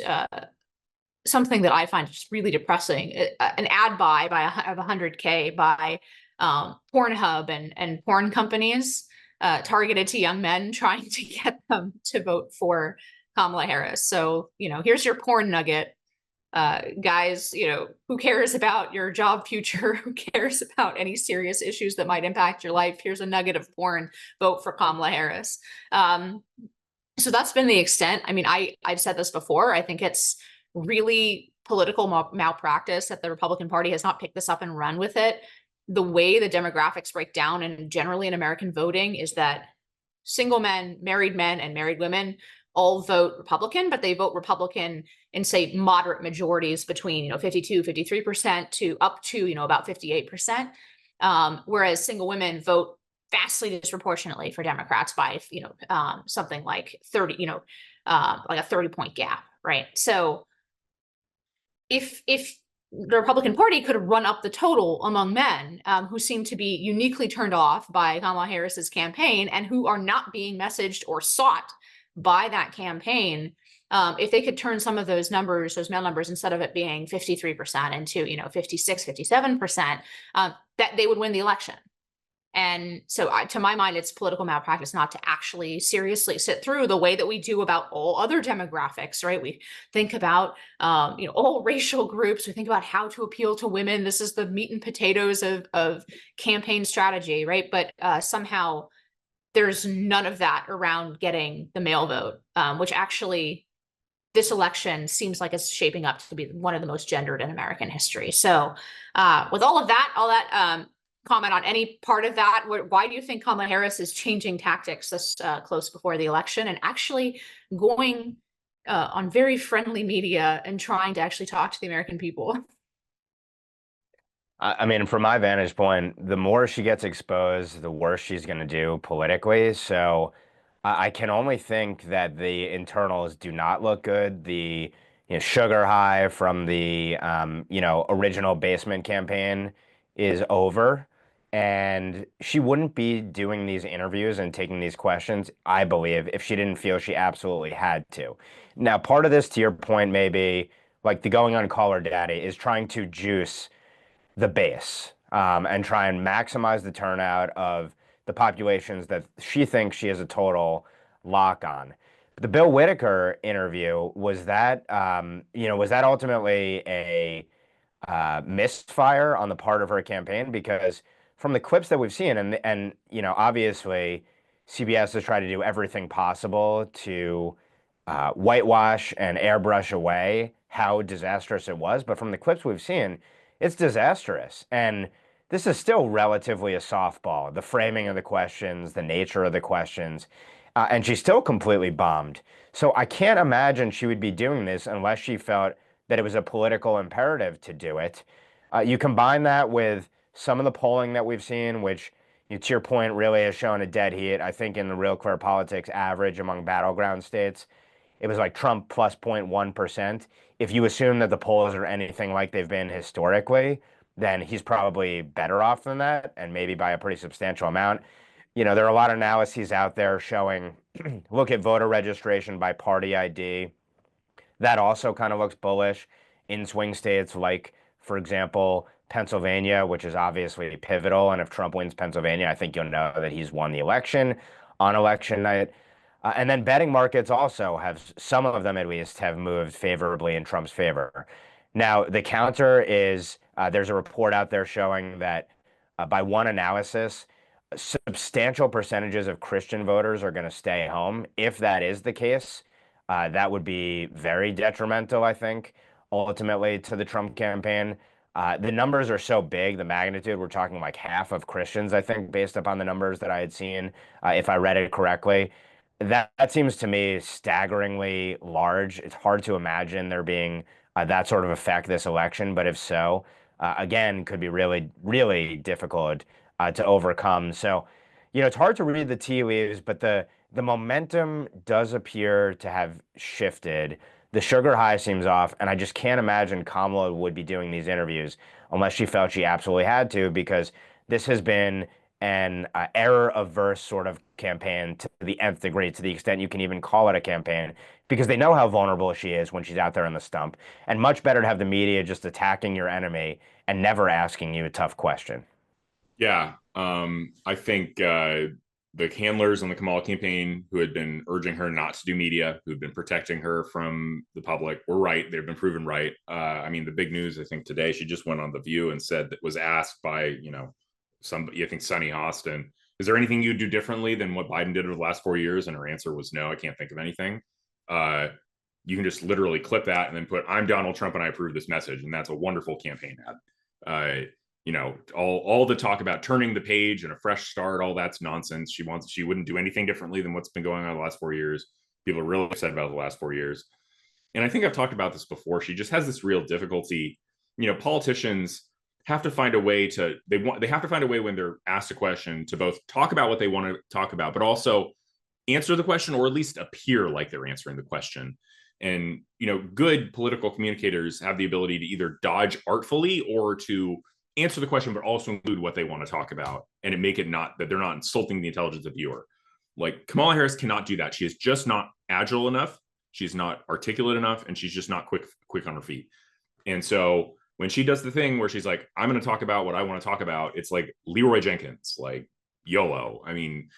something that I find just really depressing, an ad buy of 100K by Pornhub and porn companies targeted to young men, trying to get them to vote for Kamala Harris. So, here's your porn nugget. Guys, who cares about your job future? Who cares about any serious issues that might impact your life? Here's a nugget of porn. Vote for Kamala Harris. So that's been the extent. I mean, I've said this before. I think it's really political malpractice that the Republican Party has not picked this up and run with it. The way the demographics break down and generally in American voting is that single men, and married women all vote Republican, but they vote Republican in, say, moderate majorities between 52, 53% to up to about 58%. Whereas single women vote vastly disproportionately for Democrats by something like 30, like a 30-point gap, right? So if the Republican Party could run up the total among men who seem to be uniquely turned off by Kamala Harris's campaign and who are not being messaged or sought by that campaign, if they could turn some of those numbers, those male numbers, instead of it being 53% into 56, 57%, that they would win the election. And so to my mind, it's political malpractice not to actually seriously sit through the way that we do about all other demographics, right? We think about, all racial groups. We think about how to appeal to women. This is the meat and potatoes of campaign strategy, right? But somehow there's none of that around getting the male vote, which actually this election seems like it's shaping up to be one of the most gendered in American history. So with all that, comment on any part of that. Why do you think Kamala Harris is changing tactics this close before the election and actually going on very friendly media and trying to actually talk to the American people? I mean, from my vantage point, the more she gets exposed, the worse she's going to do politically. So I can only think that the internals do not look good. The sugar high from the original basement campaign is over. And she wouldn't be doing these interviews and taking these questions, I believe, if she didn't feel she absolutely had to. Now, part of this, to your point, maybe like the going on Call Her Daddy, is trying to juice the base and try and maximize the turnout of the populations that she thinks she has a total lock on. But the Bill Whitaker interview, was that ultimately a misfire on the part of her campaign? Because from the clips that we've seen, and obviously CBS has tried to do everything possible to whitewash and airbrush away how disastrous it was. But from the clips we've seen, it's disastrous. And this is still relatively a softball, the framing of the questions, the nature of the questions, and she's still completely bombed. So I can't imagine she would be doing this unless she felt that it was a political imperative to do it. You combine that with some of the polling that we've seen, which, to your point, really has shown a dead heat. I think in the Real Clear Politics average among battleground states, it was like Trump plus 0.1%. If you assume that the polls are anything like they've been historically, then he's probably better off than that, and maybe by a pretty substantial amount. There are a lot of analyses out there showing, look at voter registration by party ID. That also kind of looks bullish in swing states like, for example, Pennsylvania, which is obviously pivotal. And if Trump wins Pennsylvania, I think you'll know that he's won the election on election night. And then betting markets also have, some of them at least, have moved favorably in Trump's favor. Now, the counter is there's a report out there showing that by one analysis, substantial percentages of Christian voters are going to stay home. If that is the case, that would be very detrimental, I think, ultimately to the Trump campaign. The numbers are so big, the magnitude, we're talking like half of Christians, I think, based upon the numbers that I had seen, if I read it correctly. That seems to me staggeringly large. It's hard to imagine there being that sort of effect this election, but if so, again, could be really, really difficult to overcome. So, it's hard to read the tea leaves, but the momentum does appear to have shifted. The sugar high seems off, and I just can't imagine Kamala would be doing these interviews unless she felt she absolutely had to, because this has been an error-averse sort of campaign to the nth degree, to the extent you can even call it a campaign, because they know how vulnerable she is when she's out there in the stump, and much better to have the media just attacking your enemy and never asking you a tough question. Yeah, I think the handlers on the Kamala campaign who had been urging her not to do media, who had been protecting her from the public, were right. They've been proven right. I mean, the big news, I think, today, she just went on The View and said that was asked by, somebody, I think Sunny Hostin, is there anything you'd do differently than what Biden did over the last 4 years? And her answer was no, I can't think of anything. You can just literally clip that and then put, I'm Donald Trump and I approve this message. And that's a wonderful campaign ad. All the talk about turning the page and a fresh start, all that's nonsense. She wouldn't do anything differently than what's been going on the last 4 years. People are really upset about the last 4 years. And I think I've talked about this before. She just has this real difficulty. Politicians have to find a way they have to find a way when they're asked a question to both talk about what they want to talk about, but also answer the question, or at least appear like they're answering the question. And, good political communicators have the ability to either dodge artfully or to answer the question, but also include what they want to talk about, and make it not that they're not insulting the intelligence of the viewer. Like, Kamala Harris cannot do that. She is just not agile enough. She's not articulate enough, and she's just not quick on her feet. And so when she does the thing where she's like, I'm going to talk about what I want to talk about, it's like Leroy Jenkins, like YOLO. I mean,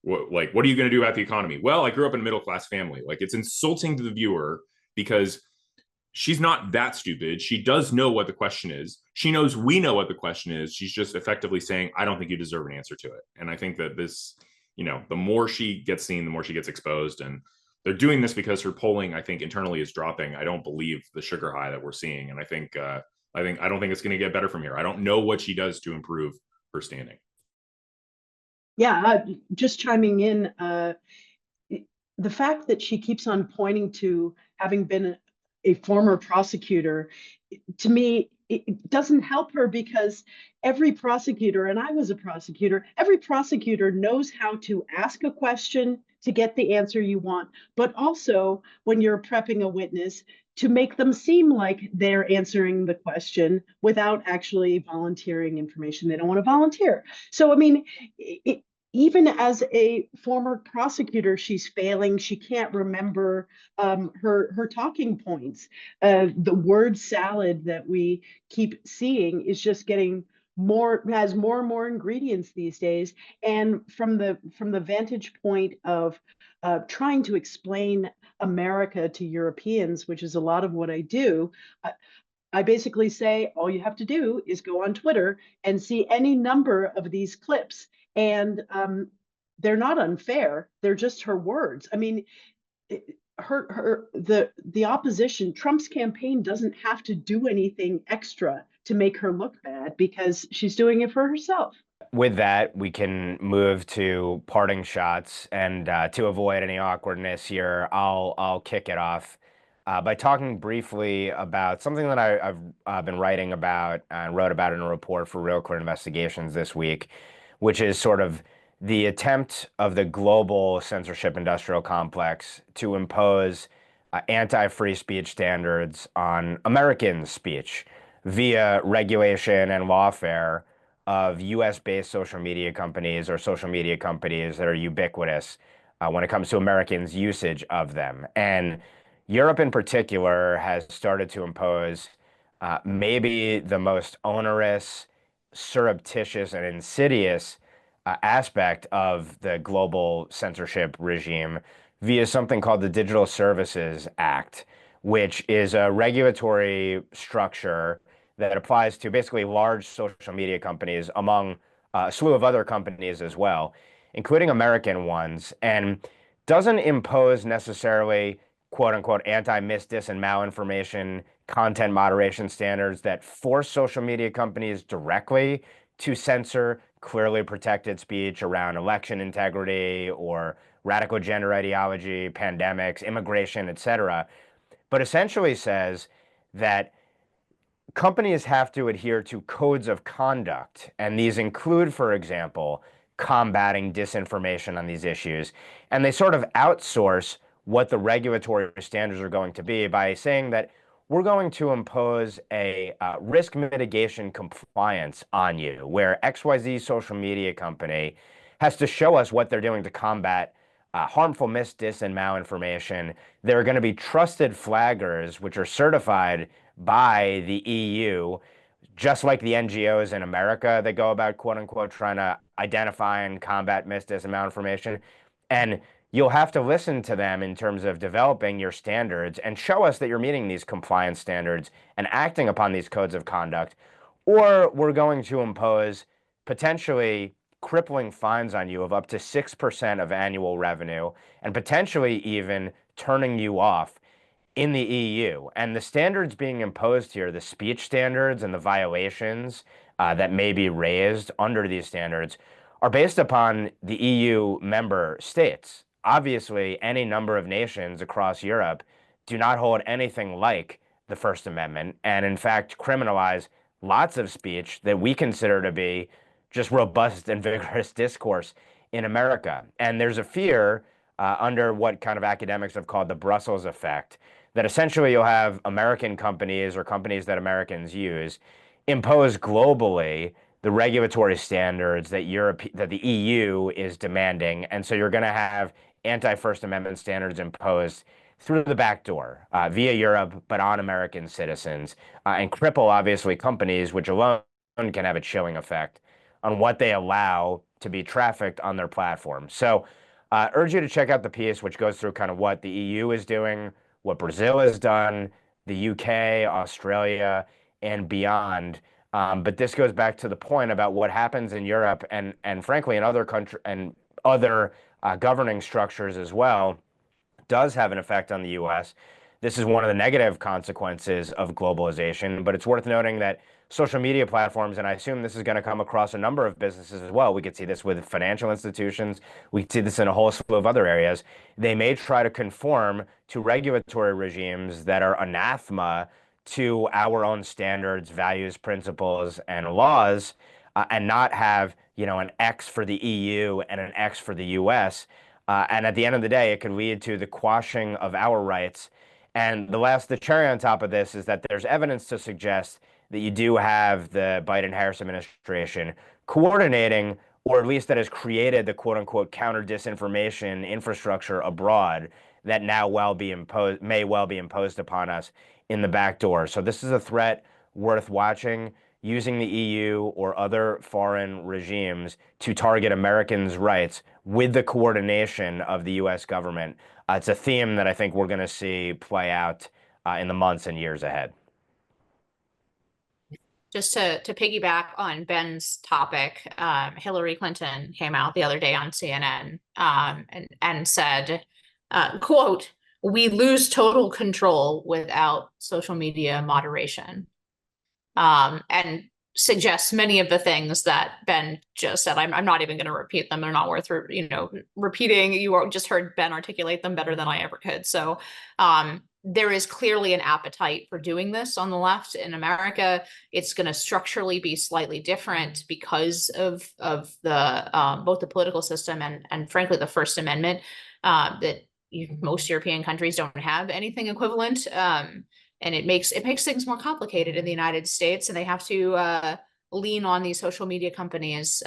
what are you going to do about the economy? Well, I grew up in a middle-class family. Like, it's insulting to the viewer because she's not that stupid. She does know what the question is. She knows we know what the question is. She's just effectively saying, I don't think you deserve an answer to it. And I think that this, the more she gets seen, the more she gets exposed. And they're doing this because her polling, I think, internally is dropping. I don't believe the sugar high that we're seeing. And I don't think it's going to get better from here. I don't know what she does to improve her standing. Yeah, just chiming in, the fact that she keeps on pointing to having been a former prosecutor, to me, it doesn't help her, because every prosecutor, and I was a prosecutor, every prosecutor knows how to ask a question to get the answer you want, but also when you're prepping a witness, to make them seem like they're answering the question without actually volunteering information they don't want to volunteer. So, I mean, even as a former prosecutor, she's failing. She can't remember her talking points. The word salad that we keep seeing is just getting has more and more ingredients these days. And from the vantage point of trying to explain America to Europeans, which is a lot of what I do, I basically say all you have to do is go on Twitter and see any number of these clips. And they're not unfair. They're just her words. I mean, the opposition, Trump's campaign doesn't have to do anything extra to make her look bad, because she's doing it for herself. With that, we can move to parting shots, and to avoid any awkwardness here, I'll kick it off. by talking briefly about something that I've been writing about and wrote about in a report for Real Clear Investigations this week, which is sort of the attempt of the global censorship industrial complex to impose anti-free speech standards on American speech via regulation and lawfare of US-based social media companies or social media companies that are ubiquitous when it comes to Americans' usage of them. And Europe in particular has started to impose maybe the most onerous, surreptitious, and insidious aspect of the global censorship regime via something called the Digital Services Act, which is a regulatory structure that applies to basically large social media companies among a slew of other companies as well, including American ones, and doesn't impose necessarily quote unquote anti-mis, dis, and malinformation content moderation standards that force social media companies directly to censor clearly protected speech around election integrity or radical gender ideology, pandemics, immigration, etc., but essentially says that companies have to adhere to codes of conduct, and these include, for example, combating disinformation on these issues. And they sort of outsource what the regulatory standards are going to be by saying that we're going to impose a risk mitigation compliance on you, where XYZ social media company has to show us what they're doing to combat harmful mis, dis, and malinformation. There are going to be trusted flaggers, which are certified by the EU, just like the NGOs in America that go about quote unquote trying to identify and combat mis, dis, and malinformation. And you'll have to listen to them in terms of developing your standards and show us that you're meeting these compliance standards and acting upon these codes of conduct, or we're going to impose potentially crippling fines on you of up to 6% of annual revenue and potentially even turning you off in the EU. And the standards being imposed here, the speech standards and the violations that may be raised under these standards, are based upon the EU member states. Obviously, any number of nations across Europe do not hold anything like the First Amendment, and in fact criminalize lots of speech that we consider to be just robust and vigorous discourse in America. And there's a fear under what kind of academics have called the Brussels effect, that essentially you'll have American companies or companies that Americans use impose globally the regulatory standards that that the EU is demanding. And so you're going to have anti-First Amendment standards imposed through the back door via Europe, but on American citizens, and cripple, obviously, companies, which alone can have a chilling effect on what they allow to be trafficked on their platform. So urge you to check out the piece, which goes through kind of what the EU is doing, what Brazil has done, the UK, Australia, and beyond. But this goes back to the point about what happens in Europe and frankly in other countries and other governing structures as well does have an effect on the US. This is one of the negative consequences of globalization, but it's worth noting that social media platforms, and I assume this is going to come across a number of businesses as well. We could see this with financial institutions. We could see this in a whole slew of other areas. They may try to conform to regulatory regimes that are anathema to our own standards, values, principles, and laws, and not have, an X for the EU and an X for the US. And at the end of the day, it could lead to the quashing of our rights. And the cherry on top of this is that there's evidence to suggest that you do have the Biden-Harris administration coordinating, or at least that has created the quote-unquote counter-disinformation infrastructure abroad that now may well be imposed upon us in the back door. So this is a threat worth watching, using the EU or other foreign regimes to target Americans' rights with the coordination of the US government. It's a theme that I think we're going to see play out in the months and years ahead. Just to piggyback on Ben's topic, Hillary Clinton came out the other day on CNN and said, quote, "We lose total control without social media moderation," and suggests many of the things that Ben just said. I'm not even going to repeat them. They're not worth repeating. You just heard Ben articulate them better than I ever could. So there is clearly an appetite for doing this on the left in America. It's going to structurally be slightly different because of the both the political system and frankly the First Amendment, that most European countries don't have anything equivalent, and it makes things more complicated in the United States, and they have to lean on these social media companies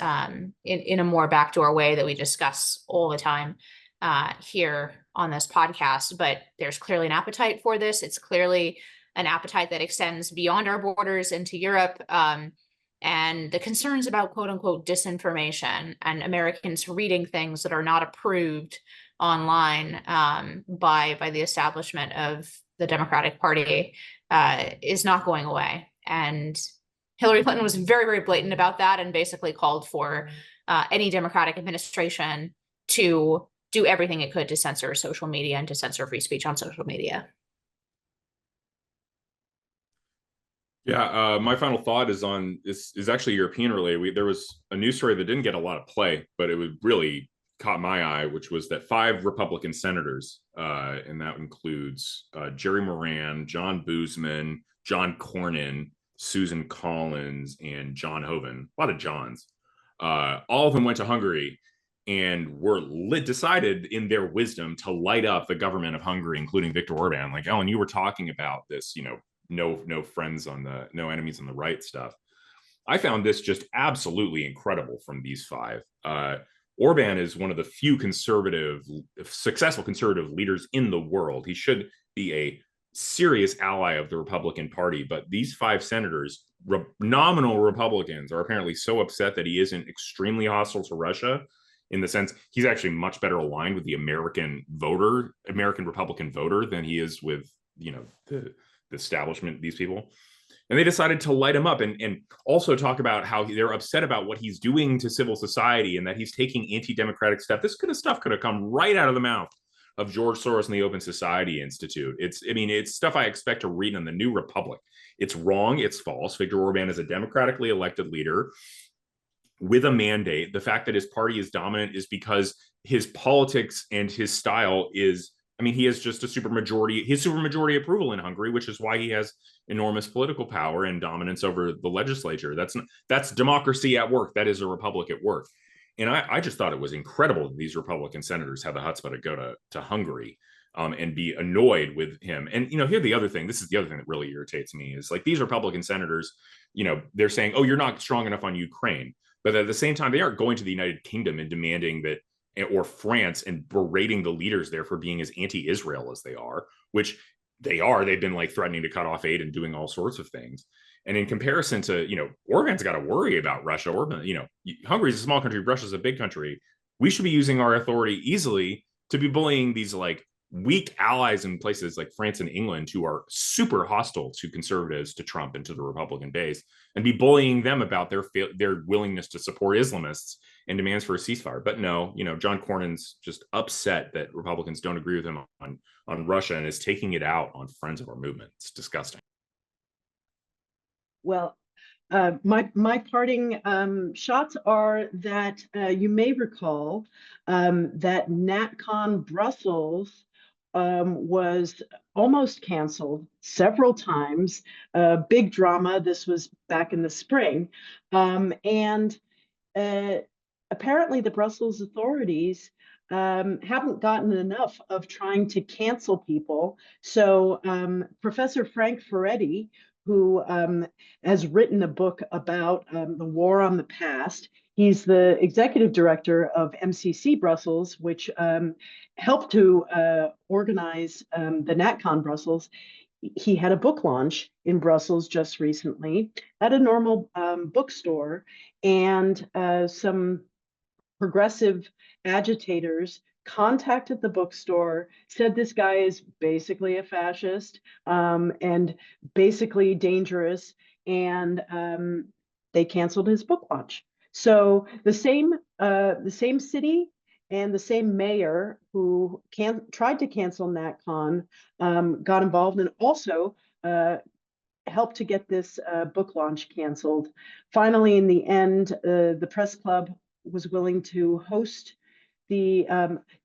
in a more backdoor way that we discuss all the time here on this podcast. But there's clearly an appetite for this. It's clearly an appetite that extends beyond our borders into Europe. And the concerns about quote unquote disinformation and Americans reading things that are not approved online by the establishment of the Democratic Party is not going away. And Hillary Clinton was very, very blatant about that and basically called for any Democratic administration to do everything it could to censor social media and to censor free speech on social media. Yeah, my final thought is on this is actually European related. There was a news story that didn't get a lot of play, but it was really caught my eye, which was that 5 Republican senators, and that includes Jerry Moran, John Boozman, John Cornyn, Susan Collins, and John Hoeven, a lot of Johns. All of them went to Hungary and were decided in their wisdom to light up the government of Hungary, including Viktor Orban. Like, Ellen, you were talking about this, no friends on the, no enemies on the right stuff. I found this just absolutely incredible from these 5. Orban is one of the few successful conservative leaders in the world. He should be a serious ally of the Republican Party, but these 5 senators, nominal Republicans, are apparently so upset that he isn't extremely hostile to Russia, in the sense he's actually much better aligned with the American Republican voter than he is with, the establishment, these people. And they decided to light him up and also talk about how they're upset about what he's doing to civil society and that he's taking anti-democratic stuff. This kind of stuff could have come right out of the mouth of George Soros and the Open Society Institute. It's stuff I expect to read in the New Republic. It's wrong. It's false. Viktor Orban is a democratically elected leader with a mandate. The fact that his party is dominant is because his politics and his style is, he has just a supermajority approval in Hungary, which is why he has enormous political power and dominance over the legislature. That's democracy at work. That is a republic at work. And I just thought it was incredible that these Republican senators had the chutzpah to go to Hungary and be annoyed with him. And, here's the other thing. This is the other thing that really irritates me is like these Republican senators, they're saying, oh, you're not strong enough on Ukraine. But at the same time, they aren't going to the United Kingdom and demanding that, or France, and berating the leaders there for being as anti-Israel as they are, which they are. They've been like threatening to cut off aid and doing all sorts of things. And in comparison to, Orban's got to worry about Russia. Orban, Hungary's a small country, Russia's a big country. We should be using our authority easily to be bullying these like weak allies in places like France and England who are super hostile to conservatives, to Trump, and to the Republican base, and be bullying them about their willingness to support Islamists and demands for a ceasefire. But no, John Cornyn's just upset that Republicans don't agree with him on Russia and is taking it out on friends of our movement. It's disgusting. Well, my parting shots are that you may recall that NatCon Brussels was almost canceled several times. Big drama. This was back in the spring. And apparently the Brussels authorities haven't gotten enough of trying to cancel people. So Professor Frank Ferretti, who has written a book about the war on the past. He's the executive director of MCC Brussels, which helped to organize the NatCon Brussels. He had a book launch in Brussels just recently at a normal bookstore, and some progressive agitators contacted the bookstore, said this guy is basically a fascist and basically dangerous, and they canceled his book launch. So the same city and the same mayor who tried to cancel NatCon got involved and also helped to get this book launch canceled. Finally, in the end, the press club was willing to host the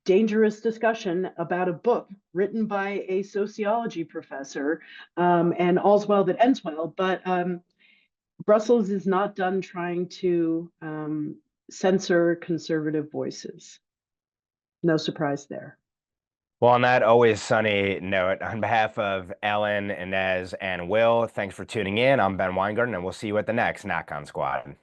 dangerous discussion about a book written by a sociology professor, and all's well that ends well. But Brussels is not done trying to censor conservative voices. No surprise there. Well, on that always sunny note, on behalf of Ellen, Inez, and Will, thanks for tuning in. I'm Ben Weingarten, and we'll see you at the next NatCon Squad.